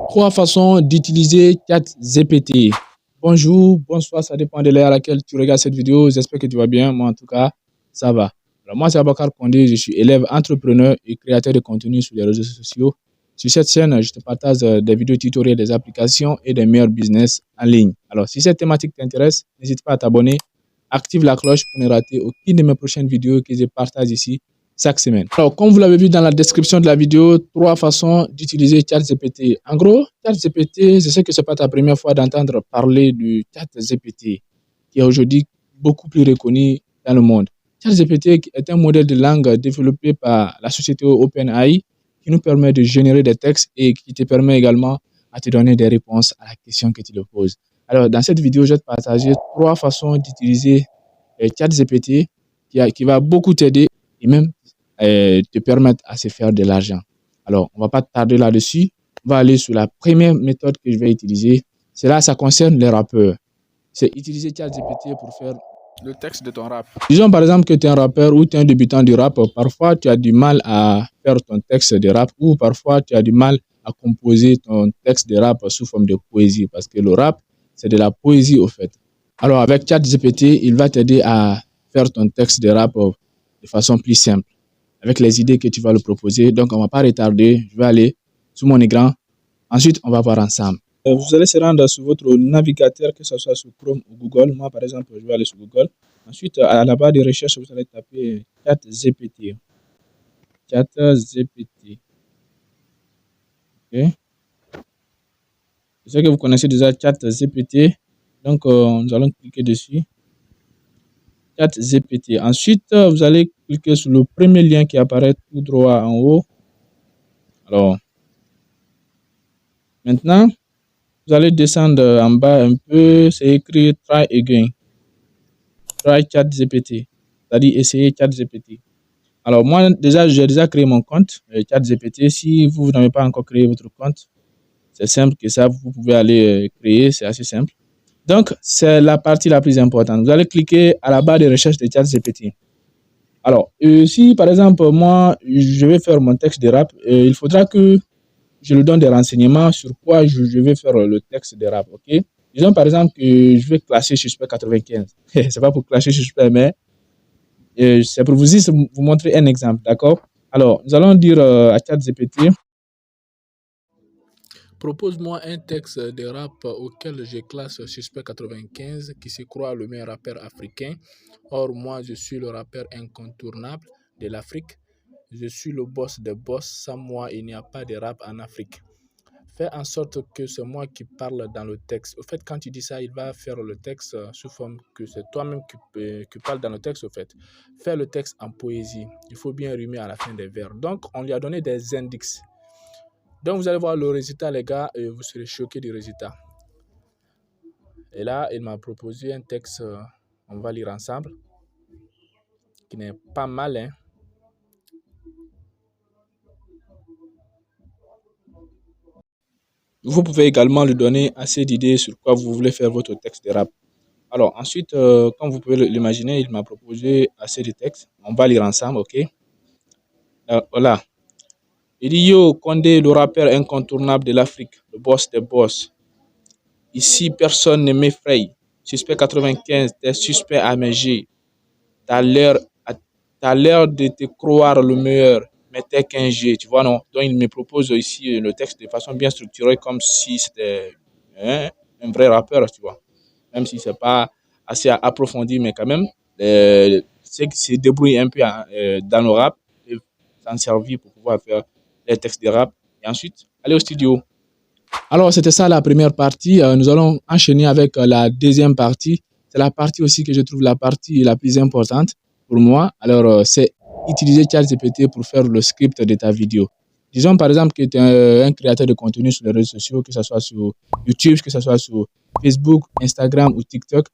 Trois façons d'utiliser ChatGPT. Bonjour, bonsoir, ça dépend de l'heure à laquelle tu regardes cette vidéo. J'espère que tu vas bien. Moi, en tout cas, ça va. Alors, moi, c'est Abakar Kondé. Je suis élève, entrepreneur et créateur de contenu sur les réseaux sociaux. Sur cette chaîne, je te partage des vidéos tutoriels des applications et des meilleurs business en ligne. Alors, si cette thématique t'intéresse, n'hésite pas à t'abonner. Active la cloche pour ne rater aucune de mes prochaines vidéos que je partage ici chaque semaine. Alors, comme vous l'avez vu dans la description de la vidéo, trois façons d'utiliser ChatGPT. En gros, ChatGPT, je sais que ce n'est pas ta première fois d'entendre parler du ChatGPT, qui est aujourd'hui beaucoup plus reconnu dans le monde. ChatGPT est un modèle de langue développé par la société OpenAI qui nous permet de générer des textes et qui te permet également à te donner des réponses à la question que tu le poses. Alors, dans cette vidéo, je vais te partager trois façons d'utiliser ChatGPT qui va beaucoup t'aider et même te permettre à se faire de l'argent. Alors, on ne va pas tarder là-dessus. On va aller sur la première méthode que je vais utiliser. Cela, ça concerne les rappeurs. C'est utiliser ChatGPT pour faire le texte de ton rap. Disons par exemple que tu es un rappeur ou tu es un débutant du rap. Parfois, tu as du mal à faire ton texte de rap ou parfois, tu as du mal à composer ton texte de rap sous forme de poésie parce que le rap, c'est de la poésie au fait. Alors, avec ChatGPT, il va t'aider à faire ton texte de rap de façon plus simple, avec les idées que tu vas le proposer. Donc, on ne va pas retarder. Je vais aller sur mon écran. Ensuite, on va voir ensemble. Vous allez se rendre sur votre navigateur, que ce soit sur Chrome ou Google. Moi, par exemple, je vais aller sur Google. Ensuite, à la barre de recherche, vous allez taper ChatGPT. ChatGPT. OK. Je sais que vous connaissez déjà ChatGPT. Donc, nous allons cliquer dessus. ChatGPT. Ensuite, vous allez cliquer sur le premier lien qui apparaît tout droit en haut. Alors, maintenant, vous allez descendre en bas un peu. C'est écrit Try Again. Try ChatGPT. C'est-à-dire essayer ChatGPT. Alors, moi, j'ai déjà créé mon compte ChatGPT. Si vous n'avez pas encore créé votre compte, c'est simple que ça, vous pouvez aller créer. C'est assez simple. Donc, c'est la partie la plus importante. Vous allez cliquer à la barre de recherche de ChatGPT. Alors, si par exemple, moi, je vais faire mon texte de rap, il faudra que je lui donne des renseignements sur quoi je vais faire le texte de rap, ok? Disons par exemple que je vais clasher Suspect 95. C'est pas pour clasher Suspect, mais c'est pour vous montrer un exemple, d'accord? Alors, nous allons dire à ChatGPT, propose-moi un texte de rap auquel je classe Suspect 95 qui se croit le meilleur rappeur africain. Or, moi, je suis le rappeur incontournable de l'Afrique. Je suis le boss des boss. Sans moi, il n'y a pas de rap en Afrique. Fais en sorte que c'est moi qui parle dans le texte. Au fait, quand tu dis ça, il va faire le texte sous forme que c'est toi-même qui parle dans le texte, au fait. Fais le texte en poésie. Il faut bien rimer à la fin des vers. Donc, on lui a donné des indices. Donc, vous allez voir le résultat, les gars, et vous serez choqués du résultat. Et là, il m'a proposé un texte, on va lire ensemble, qui n'est pas mal, hein. Vous pouvez également lui donner assez d'idées sur quoi vous voulez faire votre texte de rap. Alors, ensuite, comme vous pouvez l'imaginer, il m'a proposé assez de textes. On va lire ensemble, ok? Voilà. Il dit, yo, Condé, le rappeur incontournable de l'Afrique, le boss des boss. Ici, personne ne m'effraie. Suspect 95, t'es suspect à mes G. T'as l'air de te croire le meilleur, mais t'es qu'un G, tu vois, non? Donc, il me propose ici le texte de façon bien structurée, comme si c'était un vrai rappeur, tu vois. Même si c'est pas assez approfondi, mais quand même, ceux qui se débrouillent un peu dans le rap peuvent s'en servir pour pouvoir faire les textes de rap et ensuite aller au studio. Alors, c'était ça la première partie. Nous allons enchaîner avec la deuxième partie. C'est la partie aussi que je trouve la partie la plus importante pour moi. Alors, c'est utiliser ChatGPT pour faire le script de ta vidéo. Disons par exemple que tu es un créateur de contenu sur les réseaux sociaux, que ce soit sur YouTube, que ce soit sur Facebook, Instagram ou TikTok.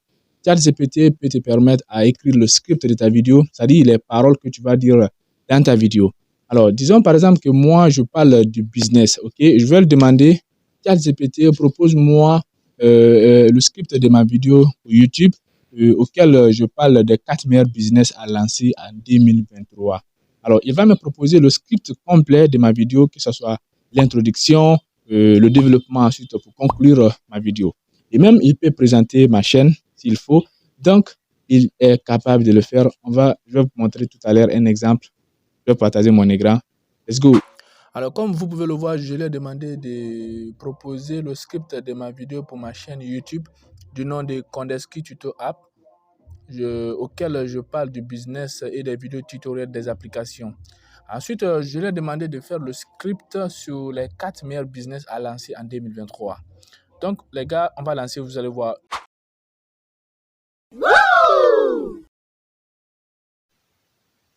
ChatGPT peut te permettre à écrire le script de ta vidéo, c'est-à-dire les paroles que tu vas dire dans ta vidéo. Alors, disons par exemple que moi, je parle du business, ok? Je vais le demander, ChatGPT, propose-moi le script de ma vidéo YouTube auquel je parle des 4 meilleurs business à lancer en 2023. Alors, il va me proposer le script complet de ma vidéo, que ce soit l'introduction, le développement ensuite pour conclure ma vidéo. Et même, il peut présenter ma chaîne s'il faut. Donc, il est capable de le faire. Je vais vous montrer tout à l'heure un exemple. Je vais partager mon écran. Let's go. Alors, comme vous pouvez le voir, je lui ai demandé de proposer le script de ma vidéo pour ma chaîne YouTube du nom de Kondeski Tuto App, auquel je parle du business et des vidéos tutoriels des applications. Ensuite, je lui ai demandé de faire le script sur les 4 meilleurs business à lancer en 2023. Donc, les gars, on va lancer, vous allez voir.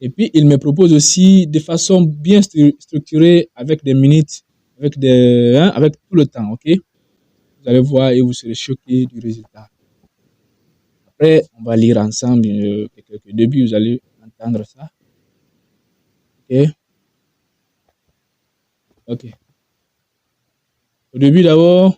Et puis, il me propose aussi de façon bien structurée, avec des minutes, avec tout le temps, ok? Vous allez voir et vous serez choqués du résultat. Après, on va lire ensemble quelques débuts, vous allez entendre ça. Ok? Ok. Au début, d'abord,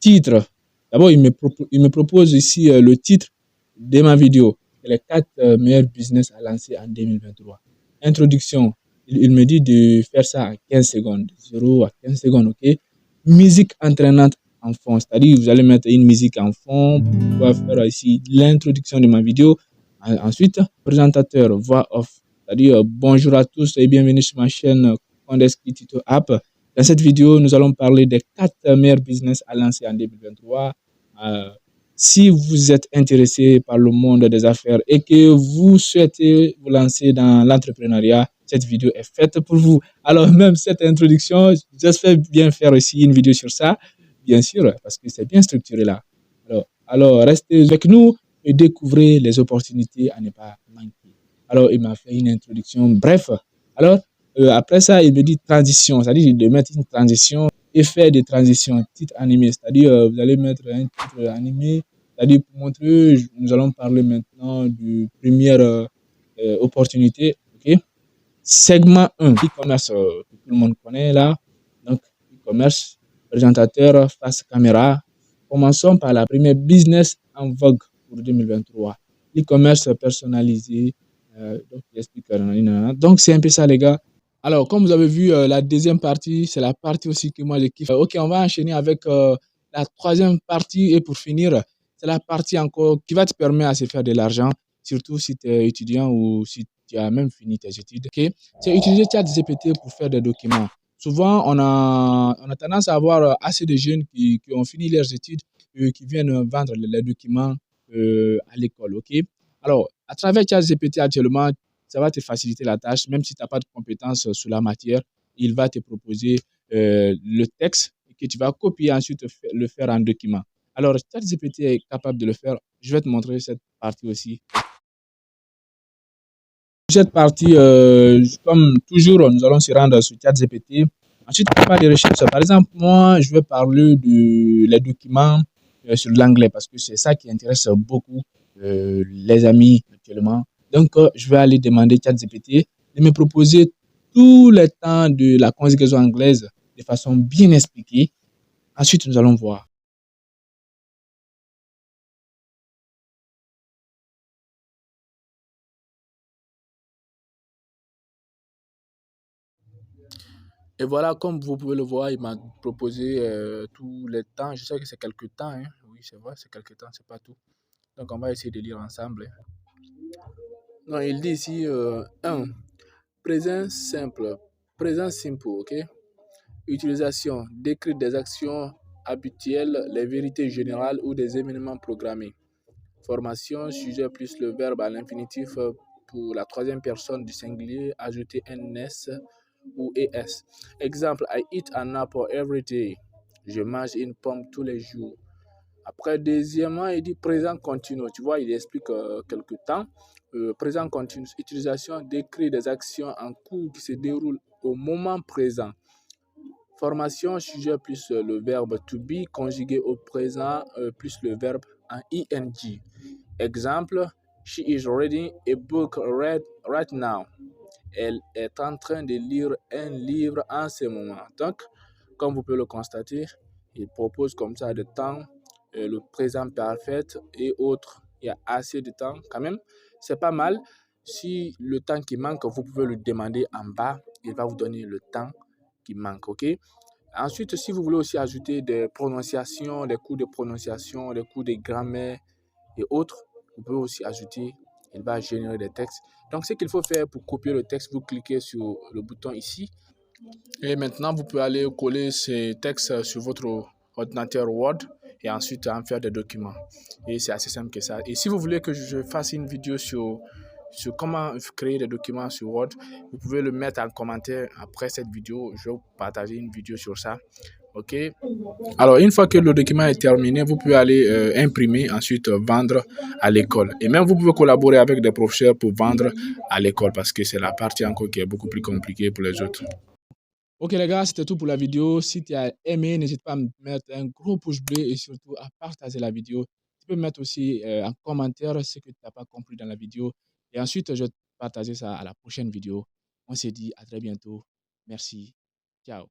titre. D'abord, il me propose ici le titre de ma vidéo. Les 4 meilleurs business à lancer en 2023. Introduction. Il me dit de faire ça en 15 secondes. 0 à 15 secondes, ok? Musique entraînante en fond. C'est-à-dire, vous allez mettre une musique en fond pour pouvoir faire ici l'introduction de ma vidéo. Ensuite, présentateur, voix off. C'est-à-dire, bonjour à tous et bienvenue sur ma chaîne Kondeski Tuto App. Dans cette vidéo, nous allons parler des 4 meilleurs business à lancer en 2023. Si vous êtes intéressé par le monde des affaires et que vous souhaitez vous lancer dans l'entrepreneuriat, cette vidéo est faite pour vous. Alors, même cette introduction, j'espère bien faire aussi une vidéo sur ça, bien sûr, parce que c'est bien structuré là. Alors, restez avec nous et découvrez les opportunités à ne pas manquer. Alors, il m'a fait une introduction. Bref, alors, après ça, il me dit transition, c'est-à-dire de mettre une transition, effet de transition, titre animé, c'est-à-dire vous allez mettre un titre animé, c'est-à-dire pour montrer, nous allons parler maintenant de première opportunité, ok? Segment 1, e-commerce, que tout le monde connaît là, donc e-commerce, présentateur, face caméra. Commençons par la première business en vogue pour 2023, l'e-commerce personnalisé, donc j'explique, donc c'est un peu ça les gars. Alors, comme vous avez vu, la deuxième partie, c'est la partie aussi que moi je kiffe. Ok, on va enchaîner avec la troisième partie et pour finir, c'est la partie encore qui va te permettre à se faire de l'argent, surtout si tu es étudiant ou si tu as même fini tes études. Ok, c'est utiliser ChatGPT pour faire des documents. Souvent, on a tendance à avoir assez de jeunes qui ont fini leurs études et qui viennent vendre les documents à l'école. Ok, alors, à travers ChatGPT actuellement, ça va te faciliter la tâche, même si tu n'as pas de compétences sur la matière, il va te proposer le texte que tu vas copier ensuite le faire en document. Alors, ChatGPT est capable de le faire. Je vais te montrer cette partie aussi. Cette partie, comme toujours, nous allons se rendre sur ChatGPT. Ensuite, on va faire des recherches. Par exemple, moi, je vais parler de les documents sur l'anglais parce que c'est ça qui intéresse beaucoup les amis actuellement. Donc, je vais aller demander ChatGPT de me proposer tous les temps de la conjugaison anglaise de façon bien expliquée. Ensuite, nous allons voir. Et voilà, comme vous pouvez le voir, il m'a proposé tous les temps. Je sais que c'est quelques temps, hein. Oui, c'est vrai, c'est quelques temps, c'est pas tout. Donc, on va essayer de lire ensemble. Non, il dit ici 1. Présent simple. Présent simple, ok? Utilisation. Décrire des actions habituelles, les vérités générales ou des événements programmés. Formation. Sujet plus le verbe à l'infinitif pour la troisième personne du singulier. Ajouter un S ou ES. Exemple, I eat an apple every day. Je mange une pomme tous les jours. Après, deuxièmement, il dit présent continu. Tu vois, il explique quelque temps. Présent continu, utilisation décrit des actions en cours qui se déroulent au moment présent. Formation, sujet plus le verbe to be conjugué au présent plus le verbe en ing. Exemple, she is reading a book right now. Elle est en train de lire un livre en ce moment. Donc, comme vous pouvez le constater, il propose comme ça de temps, le présent parfait et autres. Il y a assez de temps quand même. C'est pas mal. Si le temps qui manque, vous pouvez le demander en bas. Il va vous donner le temps qui manque, ok? Ensuite, si vous voulez aussi ajouter des prononciations, des cours de prononciation, des cours de grammaire et autres, vous pouvez aussi ajouter. Il va générer des textes. Donc, ce qu'il faut faire pour copier le texte, vous cliquez sur le bouton ici. Et maintenant, vous pouvez aller coller ces textes sur votre ordinateur Word et ensuite en faire des documents. Et c'est assez simple que ça. Et si vous voulez que je fasse une vidéo sur comment créer des documents sur Word, vous pouvez le mettre en commentaire après cette vidéo. Je vais vous partager une vidéo sur ça. OK? Alors, une fois que le document est terminé, vous pouvez aller imprimer, ensuite vendre à l'école. Et même, vous pouvez collaborer avec des professeurs pour vendre à l'école parce que c'est la partie encore qui est beaucoup plus compliquée pour les autres. Ok les gars, c'était tout pour la vidéo. Si tu as aimé, n'hésite pas à me mettre un gros pouce bleu et surtout à partager la vidéo. Tu peux mettre aussi en commentaire ce que tu n'as pas compris dans la vidéo. Et ensuite, je vais partager ça à la prochaine vidéo. On se dit à très bientôt. Merci. Ciao.